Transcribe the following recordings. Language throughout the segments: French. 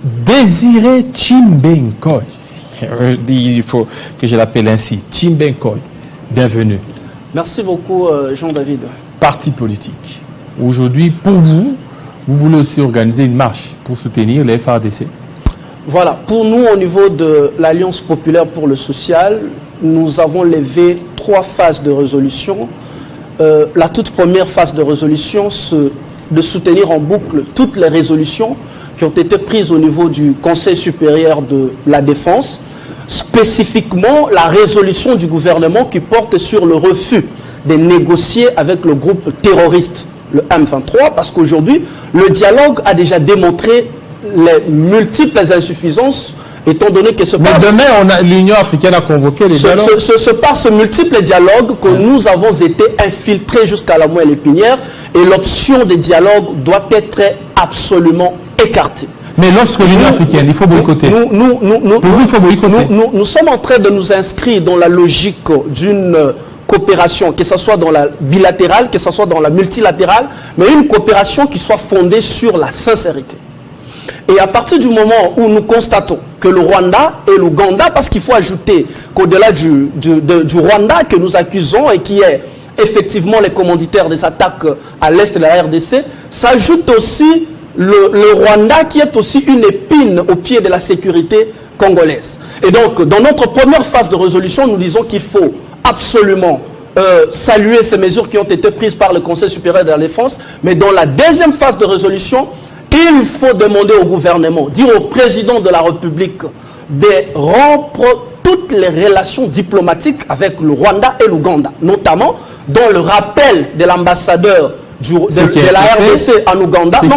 Désiré Tshimbenkoy. Il faut que je l'appelle ainsi, Tshimbenkoy. Bienvenue. Merci beaucoup, Jean-David. Parti politique. Aujourd'hui, pour vous, vous voulez aussi organiser une marche pour soutenir les FARDC. Voilà, pour nous, au niveau de l'Alliance populaire pour le social, nous avons levé 3 phases de résolution. La toute première phase de résolution, c'est de soutenir en boucle toutes les résolutions qui ont été prises au niveau du Conseil supérieur de la défense, spécifiquement la résolution du gouvernement qui porte sur le refus de négocier avec le groupe terroriste, le M23, parce qu'aujourd'hui, le dialogue a déjà démontré les multiples insuffisances, étant donné que Mais demain, l'Union africaine a convoqué les dialogues. Par ce multiple dialogue que nous avons été infiltrés jusqu'à la moelle épinière, et l'option de dialogue doit être absolument écartée. Mais lorsque l'Union africaine, il faut boycotter. Nous sommes en train de nous inscrire dans la logique d'une coopération, que ce soit dans la bilatérale, que ce soit dans la multilatérale, mais une coopération qui soit fondée sur la sincérité. Et à partir du moment où nous constatons que le Rwanda et l'Ouganda, parce qu'il faut ajouter qu'au-delà du Rwanda que nous accusons et qui est effectivement les commanditaires des attaques à l'est de la RDC, s'ajoute aussi le Rwanda qui est aussi une épine au pied de la sécurité congolaise. Et donc, dans notre première phase de résolution, nous disons qu'il faut absolument saluer ces mesures qui ont été prises par le Conseil supérieur de la défense, mais dans la deuxième phase de résolution, il faut demander au gouvernement, dire au président de la République de rompre toutes les relations diplomatiques avec le Rwanda et l'Ouganda, notamment dans le rappel de l'ambassadeur de la RDC en Ouganda. Non,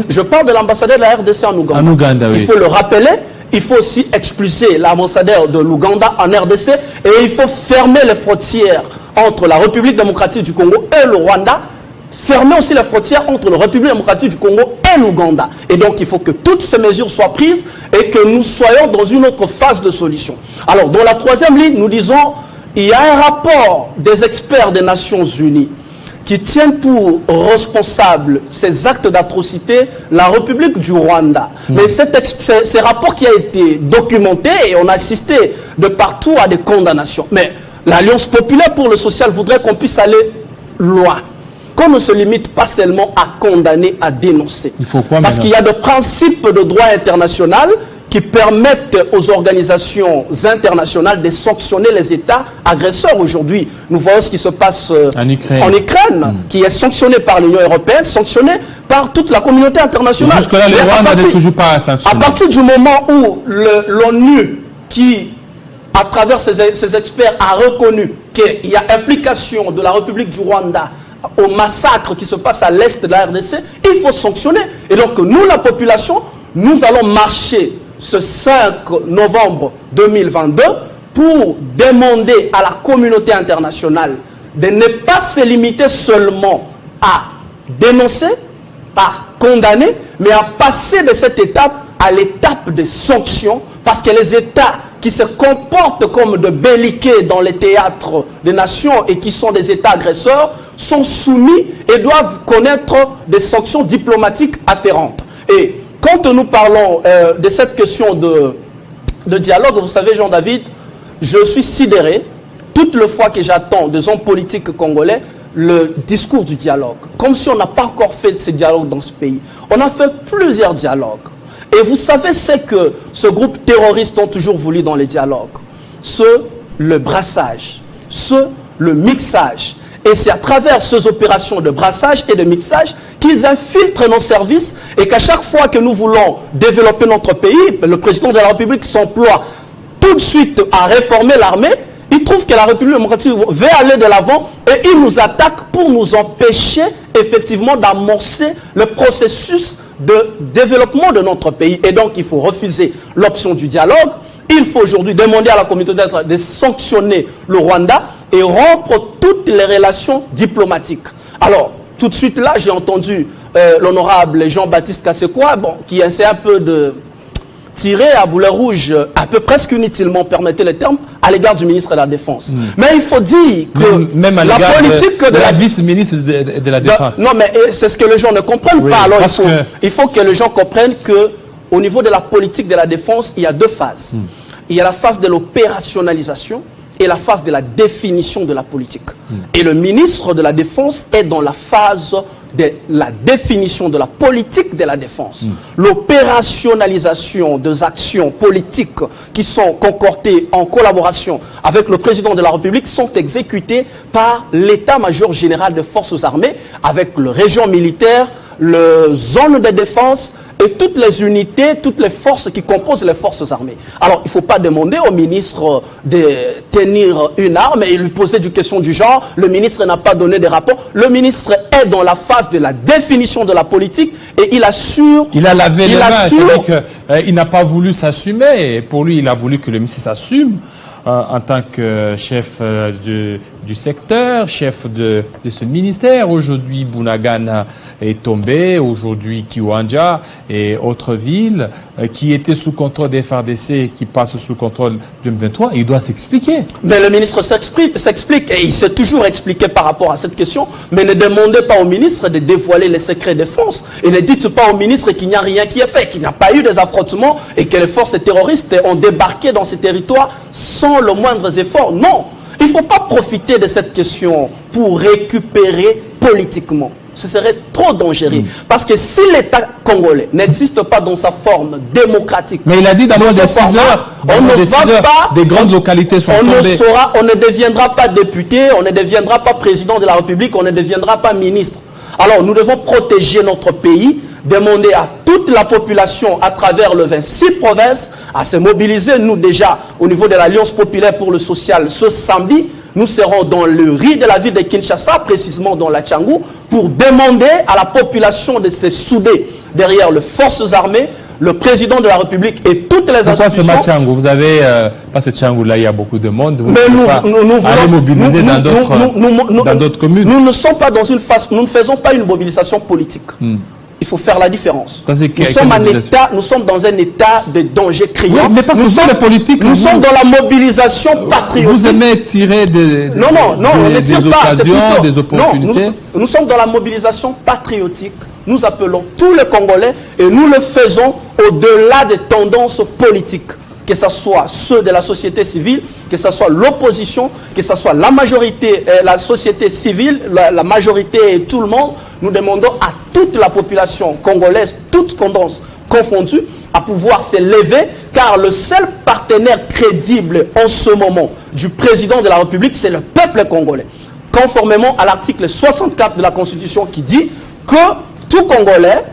je parle de l'ambassadeur de la RDC en Ouganda. Oui. Il faut le rappeler, il faut aussi expulser l'ambassadeur de l'Ouganda en RDC et il faut fermer les frontières entre la République démocratique du Congo et le Rwanda. Fermer aussi les frontières entre la République démocratique du Congo et l'Ouganda. Et donc, il faut que toutes ces mesures soient prises et que nous soyons dans une autre phase de solution. Alors, dans la troisième ligne, nous disons, il y a un rapport des experts des Nations Unies qui tiennent pour responsable ces actes d'atrocité la République du Rwanda. Mais ce rapport qui a été documenté et on a assisté de partout à des condamnations. Mais l'Alliance populaire pour le social voudrait qu'on puisse aller loin. Qu'on ne se limite pas seulement à condamner, à dénoncer. Parce qu'il y a des principes de droit international qui permettent aux organisations internationales de sanctionner les États agresseurs. Aujourd'hui, nous voyons ce qui se passe en Ukraine, qui est sanctionné par l'Union européenne, sanctionné par toute la communauté internationale. Jusque-là, le Rwanda n'est toujours pas sanctionné. À partir du moment où l'ONU, qui, à travers ses experts, a reconnu qu'il y a implication de la République du Rwanda au massacre qui se passe à l'est de la RDC, il faut sanctionner. Et donc, nous, la population, nous allons marcher ce 5 novembre 2022 pour demander à la communauté internationale de ne pas se limiter seulement à dénoncer, à condamner, mais à passer de cette étape à l'étape des sanctions, parce que les États qui se comportent comme de belliquets dans les théâtres des nations et qui sont des États agresseurs sont soumis et doivent connaître des sanctions diplomatiques afférentes. Et quand nous parlons de cette question de dialogue, vous savez, Jean-David, je suis sidéré toutes les fois que j'attends des hommes politiques congolais le discours du dialogue. Comme si on n'a pas encore fait de ce dialogue dans ce pays. On a fait plusieurs dialogues. Et vous savez ce que ce groupe terroriste ont toujours voulu dans les dialogues. Le brassage, le mixage. Et c'est à travers ces opérations de brassage et de mixage qu'ils infiltrent nos services et qu'à chaque fois que nous voulons développer notre pays, le président de la République s'emploie tout de suite à réformer l'armée. Il trouve que la République démocratique veut aller de l'avant et il nous attaque pour nous empêcher effectivement d'amorcer le processus de développement de notre pays. Et donc il faut refuser l'option du dialogue. Il faut aujourd'hui demander à la communauté de sanctionner le Rwanda et rompre toutes les relations diplomatiques. Alors, tout de suite là, j'ai entendu l'honorable Jean-Baptiste Kassekwa, qui essaie un peu de tirer à boulet rouge, un peu presque inutilement, permettez le terme, à l'égard du ministre de la Défense. Mais il faut dire que même à la politique de la vice-ministre de la Défense. Non, mais c'est ce que les gens ne comprennent pas. Alors il faut que les gens comprennent que au niveau de la politique de la défense, il y a deux phases. Il y a la phase de l'opérationnalisation et la phase de la définition de la politique. Et le ministre de la Défense est dans la phase de la définition de la politique de la défense. L'opérationnalisation des actions politiques qui sont concordées en collaboration avec le président de la République sont exécutées par l'état-major général des forces armées avec le région militaire, le zone de défense et toutes les unités, toutes les forces qui composent les forces armées. Alors, il ne faut pas demander au ministre de tenir une arme et lui poser des questions du genre. Le ministre n'a pas donné de rapport. Le ministre est dans la phase de la définition de la politique et il assure... Il a lavé les mains, c'est vrai qu'il n'a pas voulu s'assumer. Et pour lui, il a voulu que le ministre s'assume en tant que chef du secteur, chef de ce ministère. Aujourd'hui, Bunagana est tombé, aujourd'hui Kiwanja et autres villes qui étaient sous contrôle des FARDC qui passent sous contrôle du M23, il doit s'expliquer. Mais le ministre s'explique et il s'est toujours expliqué par rapport à cette question, mais ne demandez pas au ministre de dévoiler les secrets défense et ne dites pas au ministre qu'il n'y a rien qui est fait, qu'il n'y a pas eu des affrontements et que les forces terroristes ont débarqué dans ces territoires sans le moindre effort. Non, il ne faut pas profiter de cette question pour récupérer politiquement. Ce serait trop dangereux. Parce que si l'État congolais n'existe pas dans sa forme démocratique... Mais il a dit d'abord des 6 heures, des grandes localités sont tombées. On ne deviendra pas député, on ne deviendra pas président de la République, on ne deviendra pas ministre. Alors nous devons protéger notre pays, demander à toute la population à travers le 26 provinces à se mobiliser. Nous déjà, au niveau de l'Alliance populaire pour le social, ce samedi, nous serons dans le riz de la ville de Kinshasa, précisément dans la Tchangou, pour demander à la population de se souder derrière les forces armées, le président de la République et toutes les institutions. Pourquoi ce Tchangou? Vous avez, pas ce Tchangou là, il y a beaucoup de monde. Vous allez mobiliser dans d'autres communes. Nous ne sommes pas dans une phase, nous ne faisons pas une mobilisation politique. Il faut faire la différence. Nous sommes dans un état de danger criant. Oui, mais parce que les politiques, nous sommes dans la mobilisation patriotique. Vous aimez tirer des occasions, des opportunités. Nous sommes dans la mobilisation patriotique. Nous appelons tous les Congolais et nous le faisons au-delà des tendances politiques. Que ce soit ceux de la société civile, que ce soit l'opposition, que ce soit la majorité, la société civile, la majorité et tout le monde, nous demandons à toute la population congolaise, toutes tendances confondues, à pouvoir se lever, car le seul partenaire crédible en ce moment du président de la République, c'est le peuple congolais. Conformément à l'article 64 de la Constitution qui dit que tout Congolais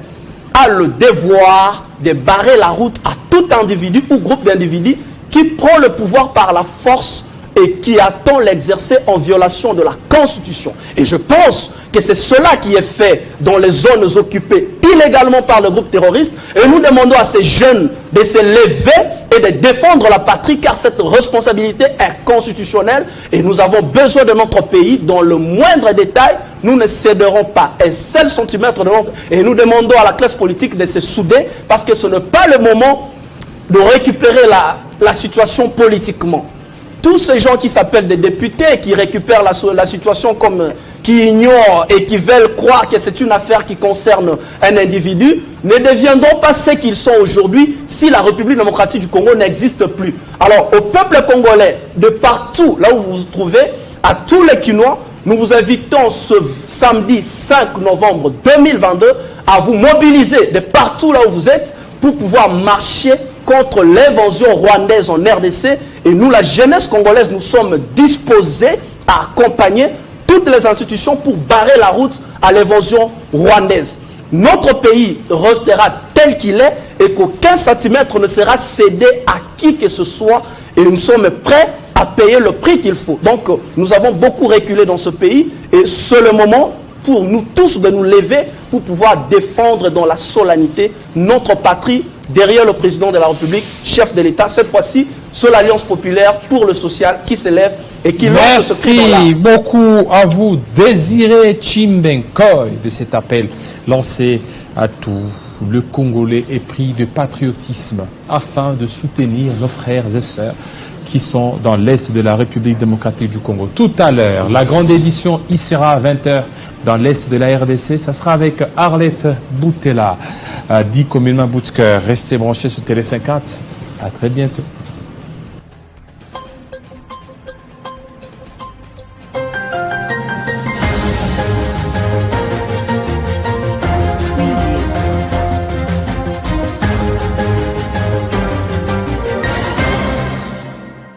a le devoir de barrer la route à tout individu ou groupe d'individus qui prend le pouvoir par la force et qui attend l'exercer en violation de la Constitution. Et je pense que c'est cela qui est fait dans les zones occupées illégalement par le groupe terroriste. Et nous demandons à ces jeunes de se lever et de défendre la patrie, car cette responsabilité est constitutionnelle et nous avons besoin de notre pays dans le moindre détail. Nous ne céderons pas un seul centimètre de notre... Et nous demandons à la classe politique de se souder, parce que ce n'est pas le moment de récupérer la situation politiquement. Tous ces gens qui s'appellent des députés, qui récupèrent la situation comme... qui ignorent et qui veulent croire que c'est une affaire qui concerne un individu, ne deviendront pas ce qu'ils sont aujourd'hui si la République démocratique du Congo n'existe plus. Alors, au peuple congolais, de partout, là où vous vous trouvez, à tous les Kinois, nous vous invitons ce samedi 5 novembre 2022 à vous mobiliser de partout là où vous êtes pour pouvoir marcher contre l'invasion rwandaise en RDC. Et nous, la jeunesse congolaise, nous sommes disposés à accompagner toutes les institutions pour barrer la route à l'invasion rwandaise. Notre pays restera tel qu'il est et qu'aucun centimètre ne sera cédé à qui que ce soit. Et nous sommes prêts à payer le prix qu'il faut. Donc, nous avons beaucoup reculé dans ce pays et c'est le moment pour nous tous de nous lever pour pouvoir défendre dans la solennité notre patrie derrière le président de la République, chef de l'État, cette fois-ci sur l'Alliance populaire pour le social qui s'élève et qui lance ce cri dans l'air. Merci beaucoup à vous, Désiré Chimbenkoy, de cet appel lancé à tous le Congolais épris de patriotisme afin de soutenir nos frères et sœurs qui sont dans l'Est de la République démocratique du Congo. Tout à l'heure, la grande édition y sera à 20h dans l'est de la RDC. Ça sera avec Arlette Boutella, dit communément Boutsker. Restez branchés sur Télé 50. À très bientôt.